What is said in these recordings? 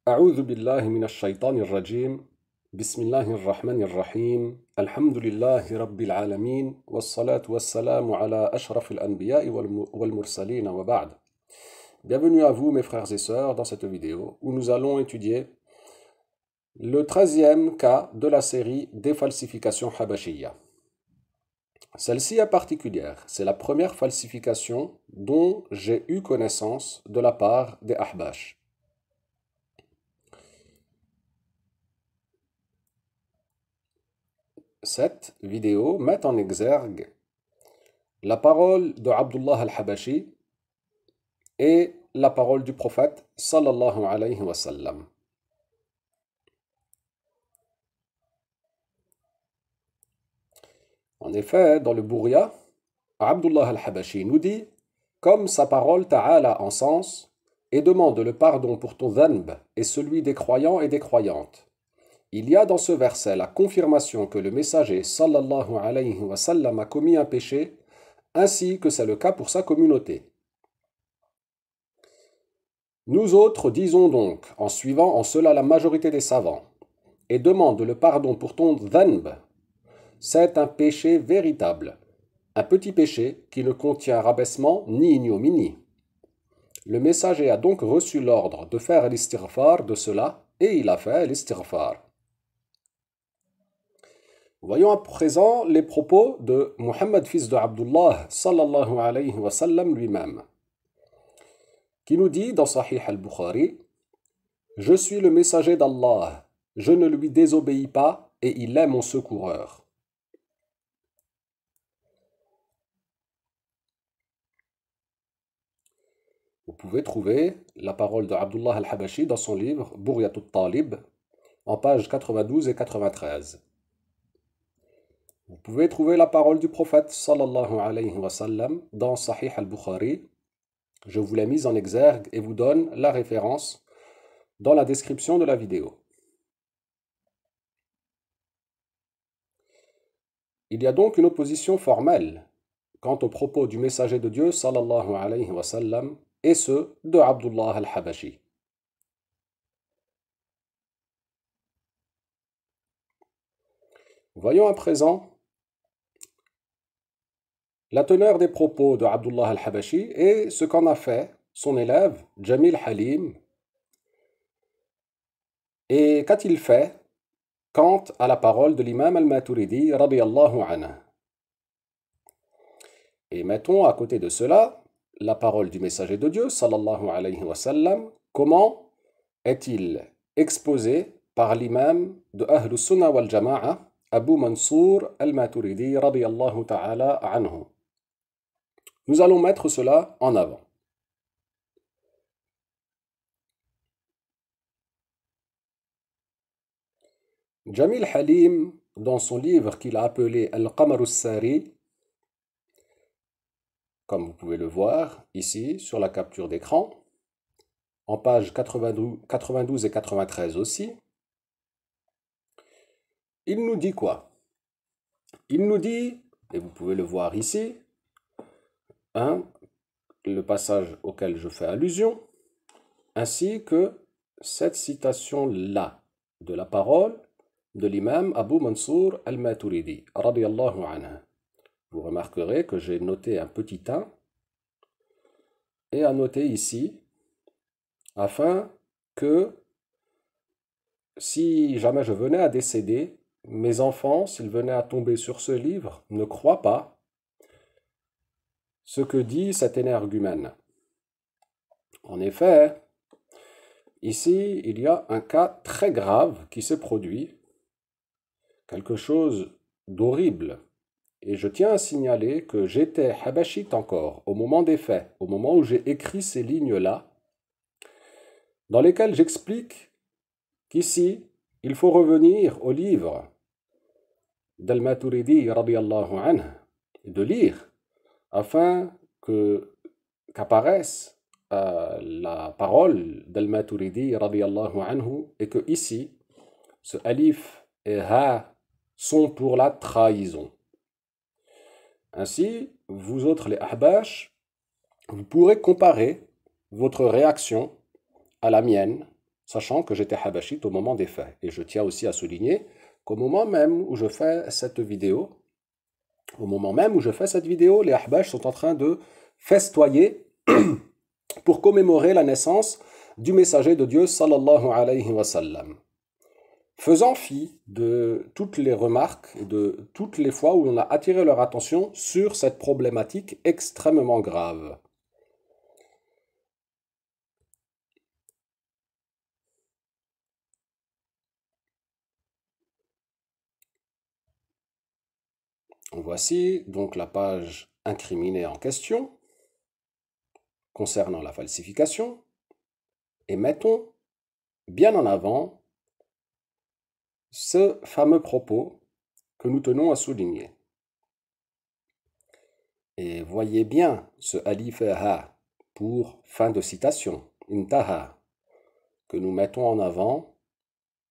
أعوذ بالله من الشيطان الرجيم بسم الله الرحمن الرحيم الحمد لله رب العالمين والصلاة والسلام على أشرف الأنبياء والمرسلين وبعد. Bienvenue à vous mes frères et sœurs dans cette vidéo où nous allons étudier le 13e cas de la série des falsifications habashiyya. Celle-ci est particulière, c'est la première falsification dont j'ai eu connaissance de la part des Ahbash. Cette vidéo met en exergue la parole de Abdullah al-Habashi et la parole du prophète sallallahu alayhi wa sallam. En effet, dans le Bourya, Abdullah al-Habashi nous dit, comme sa parole ta'ala en sens, et demande le pardon pour ton dhanb et celui des croyants et des croyantes. Il y a dans ce verset la confirmation que le messager sallallahu alayhi wa sallam a commis un péché, ainsi que c'est le cas pour sa communauté. Nous autres disons donc, en suivant en cela la majorité des savants, et demande le pardon pour ton dhanb. C'est un péché véritable, un petit péché qui ne contient rabaissement ni ignominie. Le messager a donc reçu l'ordre de faire l'istighfar de cela, et il a fait l'istighfar. Voyons à présent les propos de Muhammad fils de Abdullah sallallahu alayhi wa sallam lui-même, qui nous dit dans Sahih al-Bukhari, « Je suis le messager d'Allah, je ne lui désobéis pas et il est mon secoureur. » Vous pouvez trouver la parole de Abdullah al-Habashi dans son livre Buryat al-Talib en pages 92 et 93. Vous pouvez trouver la parole du prophète sallallahu alayhi wa sallam dans Sahih al-Bukhari. Je vous l'ai mise en exergue et vous donne la référence dans la description de la vidéo. Il y a donc une opposition formelle quant aux propos du messager de Dieu sallallahu alayhi wa sallam et ceux de Abdullah al-Habashi. Voyons à présent la teneur des propos de Abdullah al-Habashi et ce qu'en a fait son élève Jamil Halim. Et qu'a-t-il fait quant à la parole de l'imam al-Maturidi radiyallahu anhu? Et mettons à côté de cela la parole du messager de Dieu sallallahu alayhi wa sallam. Comment est-il exposé par l'imam de Ahlus Sunnah wal Jama'a Abu Mansour al-Maturidi radiyallahu ta'ala anhu? Nous allons mettre cela en avant. Jamil Halim, dans son livre qu'il a appelé Al-Qamar al-Sari, comme vous pouvez le voir ici sur la capture d'écran, en pages 92 et 93 aussi, il nous dit quoi? Il nous dit, et vous pouvez le voir ici, le passage auquel je fais allusion, ainsi que cette citation-là de la parole de l'imam Abu Mansour al-Maturidi, radiyallahu anhu. Vous remarquerez que j'ai noté un petit 1 et à noter ici, afin que si jamais je venais à décéder, mes enfants, s'ils venaient à tomber sur ce livre, ne croient pas ce que dit cet énergumène. En effet, ici, il y a un cas très grave qui s'est produit, quelque chose d'horrible. Et je tiens à signaler que j'étais habashite encore au moment des faits, au moment où j'ai écrit ces lignes-là, dans lesquelles j'explique qu'ici, il faut revenir au livre d'Al-Maturidi radiyallahu anhu, de lire, afin qu'apparaisse la parole d'Al-Maturidi radiyallahu anhu, et que ici, ce alif et ha sont pour la trahison. Ainsi, vous autres les ahbash, vous pourrez comparer votre réaction à la mienne sachant que j'étais habachite au moment des faits. Et je tiens aussi à souligner qu'au moment même où je fais cette vidéo, les Ahbash sont en train de festoyer pour commémorer la naissance du messager de Dieu sallallahu alayhi wa sallam. Faisant fi de toutes les remarques et de toutes les fois où on a attiré leur attention sur cette problématique extrêmement grave. Voici donc la page incriminée en question concernant la falsification et mettons bien en avant ce fameux propos que nous tenons à souligner. Et voyez bien ce alif ha pour fin de citation, intaha, que nous mettons en avant,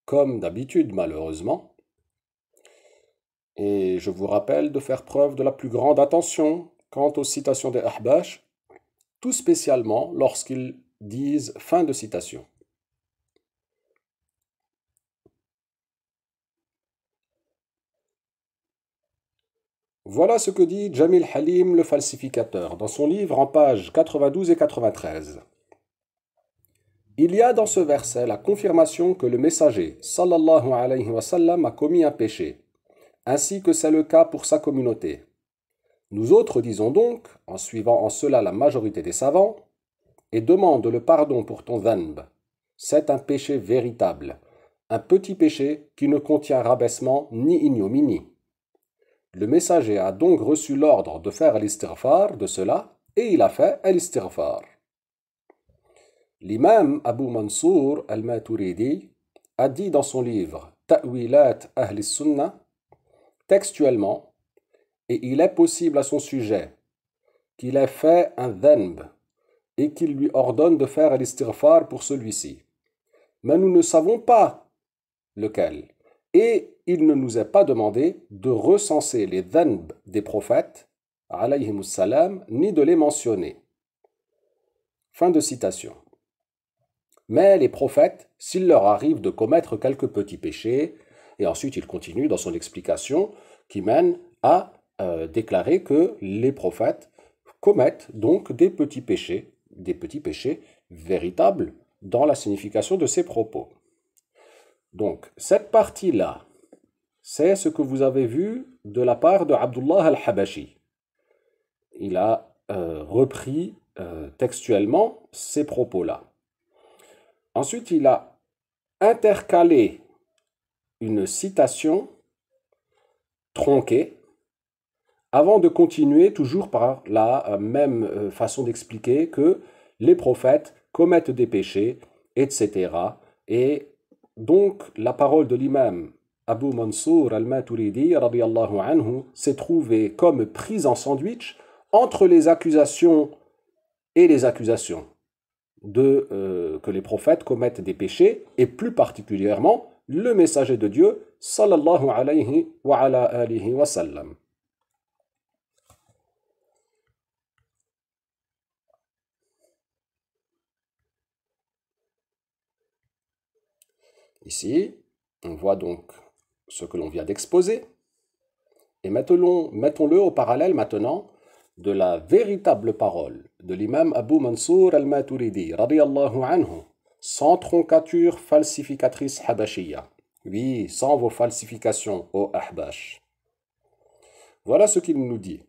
comme d'habitude malheureusement. Et je vous rappelle de faire preuve de la plus grande attention quant aux citations des Ahbash, tout spécialement lorsqu'ils disent fin de citation. Voilà ce que dit Jamil Halim le falsificateur dans son livre en pages 92 et 93. Il y a dans ce verset la confirmation que le messager sallallahu alayhi wa sallam a commis un péché, ainsi que c'est le cas pour sa communauté. Nous autres disons donc, en suivant en cela la majorité des savants, et demande le pardon pour ton dhanb. C'est un péché véritable, un petit péché qui ne contient rabaissement ni ignominie. Le messager a donc reçu l'ordre de faire l'istighfar de cela, et il a fait l'istighfar. L'imam Abu Mansour al-Maturidi a dit dans son livre Ta'wilat Ahli Sunnah, textuellement, et il est possible à son sujet qu'il ait fait un dhanb et qu'il lui ordonne de faire l'istighfar pour celui-ci. Mais nous ne savons pas lequel. Et il ne nous est pas demandé de recenser les dhanb des prophètes, alayhimus salam, ni de les mentionner. Fin de citation. Mais les prophètes, s'il leur arrive de commettre quelques petits péchés, et ensuite il continue dans son explication qui mène à déclarer que les prophètes commettent donc des petits péchés véritables dans la signification de ces propos. Donc, cette partie-là, c'est ce que vous avez vu de la part de Abdullah al-Habashi. Il a repris textuellement ces propos-là. Ensuite, il a intercalé une citation tronquée avant de continuer toujours par la même façon d'expliquer que les prophètes commettent des péchés, etc. Et donc, la parole de l'imam Abu Mansour al-Maturidi radiyallahu anhu s'est trouvée comme prise en sandwich entre les accusations et les accusations que les prophètes commettent des péchés, et plus particulièrement le messager de Dieu sallallahu alayhi wa ala alihi wa sallam. Ici, on voit donc ce que l'on vient d'exposer, et mettons-le au parallèle maintenant de la véritable parole de l'imam Abu Mansour al-Maturidi, radiyallahu anhu, sans troncature falsificatrice habashiyya. Oui, sans vos falsifications, ô Ahbash. Voilà ce qu'il nous dit.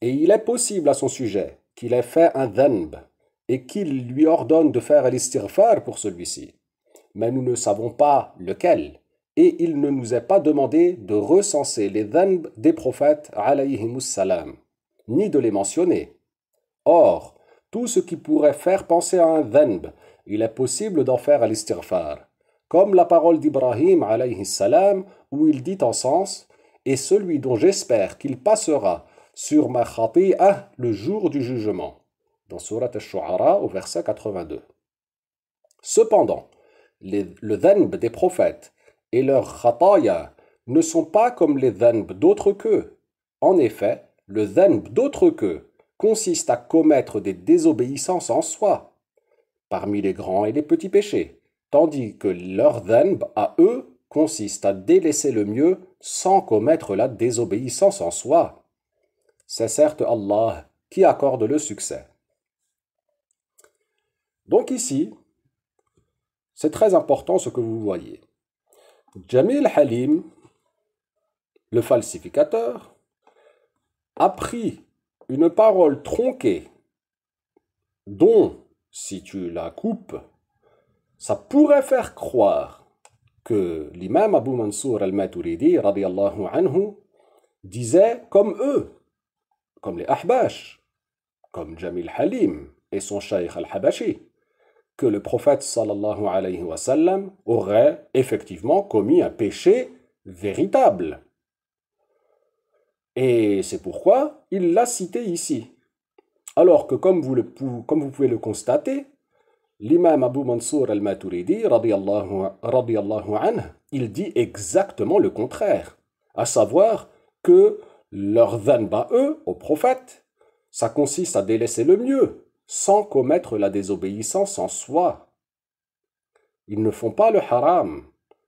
Et il est possible à son sujet qu'il ait fait un dhanb et qu'il lui ordonne de faire l'istighfar pour celui-ci. Mais nous ne savons pas lequel, et il ne nous est pas demandé de recenser les dhanb des prophètes alayhimus salam, ni de les mentionner. Or, tout ce qui pourrait faire penser à un dhanb, il est possible d'en faire l'istighfar, comme la parole d'Ibrahim alayhi salam, où il dit en sens « Et celui dont j'espère qu'il passera sur ma khati'ah le jour du jugement » dans Surat al-Shu'ara au verset 82. Cependant, le dhanb des prophètes et leur khataya ne sont pas comme les dhanb d'autres qu'eux. En effet, le dhanb d'autres qu'eux consiste à commettre des désobéissances en soi. parmi les grands et les petits péchés, tandis que leur dhanb à eux consiste à délaisser le mieux sans commettre la désobéissance en soi. C'est certes Allah qui accorde le succès. Donc ici, c'est très important ce que vous voyez. Jamil Halim, le falsificateur, a pris une parole tronquée dont, si tu la coupes, ça pourrait faire croire que l'imam Abu Mansour al-Maturidi, radiyallahu anhu, disait comme eux, comme les Ahbash, comme Jamil Halim et son cheikh al-Habashi, que le prophète sallallahu alayhi wa sallam aurait effectivement commis un péché véritable. Et c'est pourquoi il l'a cité ici. Alors que comme vous pouvez le constater, l'imam Abu Mansour al-Maturidi, radiyallahu anhu, il dit exactement le contraire, à savoir que leur dhanb à eux, au prophète, ça consiste à délaisser le mieux, sans commettre la désobéissance en soi. Ils ne font pas le haram,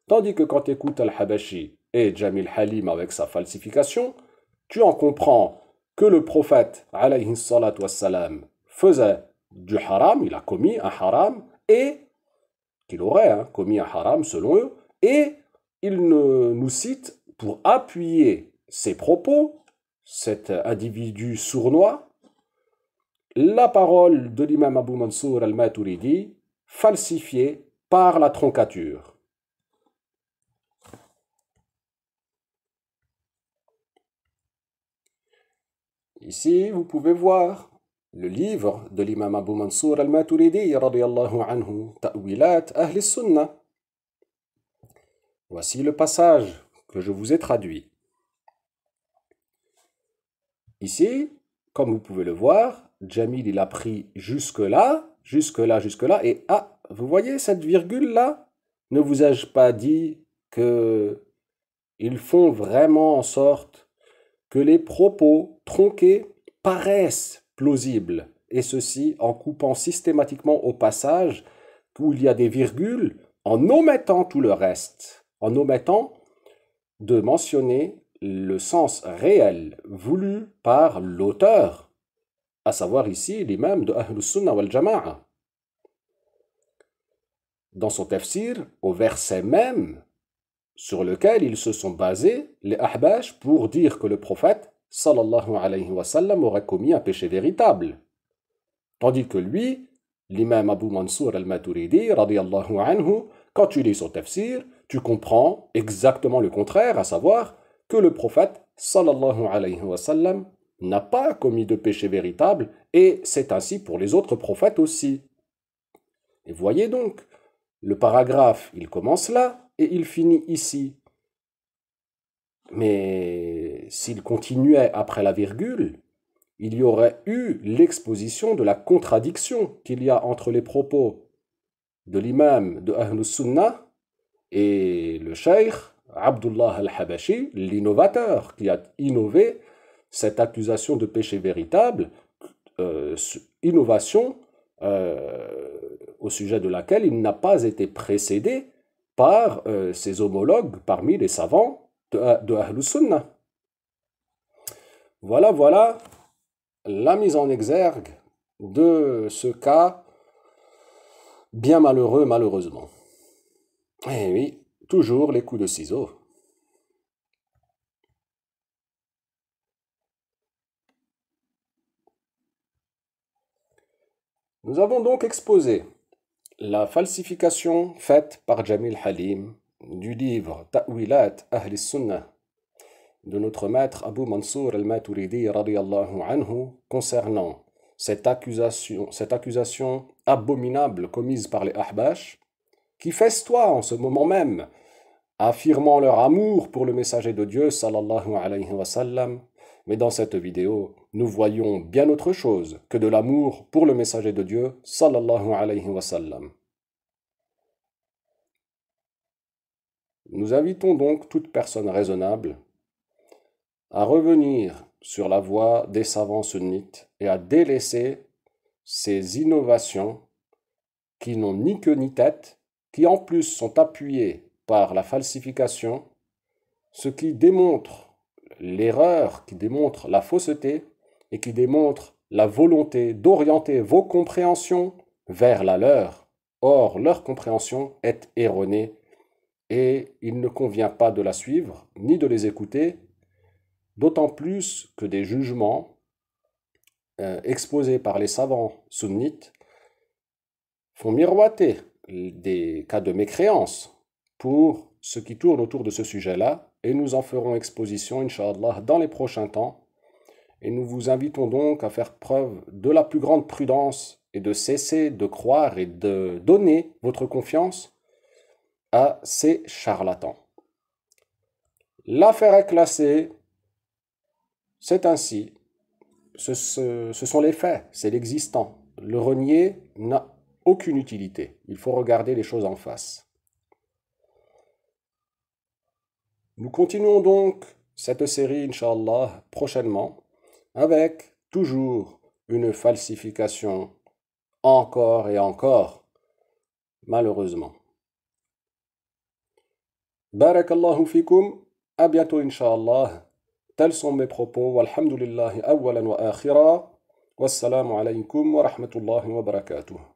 tandis que quand tu écoutes Al-Habashi et Jamil Halim avec sa falsification, tu en comprends que le prophète, alayhi salatu wassalam, faisait du haram, il a commis un haram, et qu'il aurait commis un haram selon eux, et il nous cite pour appuyer ses propos, cet individu sournois, la parole de l'imam Abu Mansour al-Maturidi, falsifiée par la troncature. Ici, vous pouvez voir le livre de l'imam Abu Mansour al-Maturidi, radiyallahu anhu, Ta'wilat Ahli Sunnah. Voici le passage que je vous ai traduit. Ici, comme vous pouvez le voir, Jamil il a pris jusque-là, et vous voyez cette virgule-là? Ne vous ai-je pas dit que ils font vraiment en sorte que les propos tronqués paraissent plausibles, et ceci en coupant systématiquement au passage où il y a des virgules, en omettant tout le reste, en omettant de mentionner le sens réel voulu par l'auteur, à savoir ici l'imam de Ahlus Sunnah wal Jama'a. Dans son tafsir, au verset même sur lequel ils se sont basés, les Ahbash, pour dire que le prophète, sallallahu alayhi wa sallam, aurait commis un péché véritable. Tandis que lui, l'imam Abu Mansour al-Maturidi, radiyallahu anhu, quand tu lis son tafsir, tu comprends exactement le contraire, à savoir que le prophète, sallallahu alayhi wa sallam, n'a pas commis de péché véritable, et c'est ainsi pour les autres prophètes aussi. Et voyez donc, le paragraphe, il commence là, et il finit ici. Mais s'il continuait après la virgule, il y aurait eu l'exposition de la contradiction qu'il y a entre les propos de l'imam de Ahlus Sunnah et le cheikh Abdullah al-Habashi, l'innovateur, qui a innové cette accusation de péché véritable, innovation au sujet de laquelle il n'a pas été précédé par ses homologues parmi les savants de Ahlus Sunnah. Voilà la mise en exergue de ce cas bien malheureux, malheureusement. Eh oui, toujours les coups de ciseaux. Nous avons donc exposé la falsification faite par Jamil Halim du livre Ta'wilat Ahli Sunnah de notre maître Abu Mansour al-Maturidi radiyallahu anhu concernant cette accusation abominable commise par les Ahbash qui festoient en ce moment même, affirmant leur amour pour le messager de Dieu sallallahu alayhi wa sallam. Mais dans cette vidéo, nous voyons bien autre chose que de l'amour pour le messager de Dieu sallallahu alayhi wa sallam. Nous invitons donc toute personne raisonnable à revenir sur la voie des savants sunnites et à délaisser ces innovations qui n'ont ni queue ni tête, qui en plus sont appuyés par la falsification, ce qui démontre l'erreur, qui démontre la fausseté et qui démontre la volonté d'orienter vos compréhensions vers la leur. Or, leur compréhension est erronée et il ne convient pas de la suivre ni de les écouter, d'autant plus que des jugements exposés par les savants sunnites font miroiter des cas de mécréance pour ce qui tourne autour de ce sujet-là, et nous en ferons exposition, Inch'Allah, dans les prochains temps. Et nous vous invitons donc à faire preuve de la plus grande prudence et de cesser de croire et de donner votre confiance à ces charlatans. L'affaire est classée, c'est ainsi, ce sont les faits, c'est l'existant. Le renier n'a aucune utilité, il faut regarder les choses en face. Nous continuons donc cette série, Inch'Allah, prochainement, avec toujours une falsification, encore et encore, malheureusement. Barakallahu fikum, à bientôt, Inch'Allah. Tels sont mes propos. Walhamdulillahi awwalan wa akhira. Wassalamu alaykum wa rahmatullahi wa barakatuh.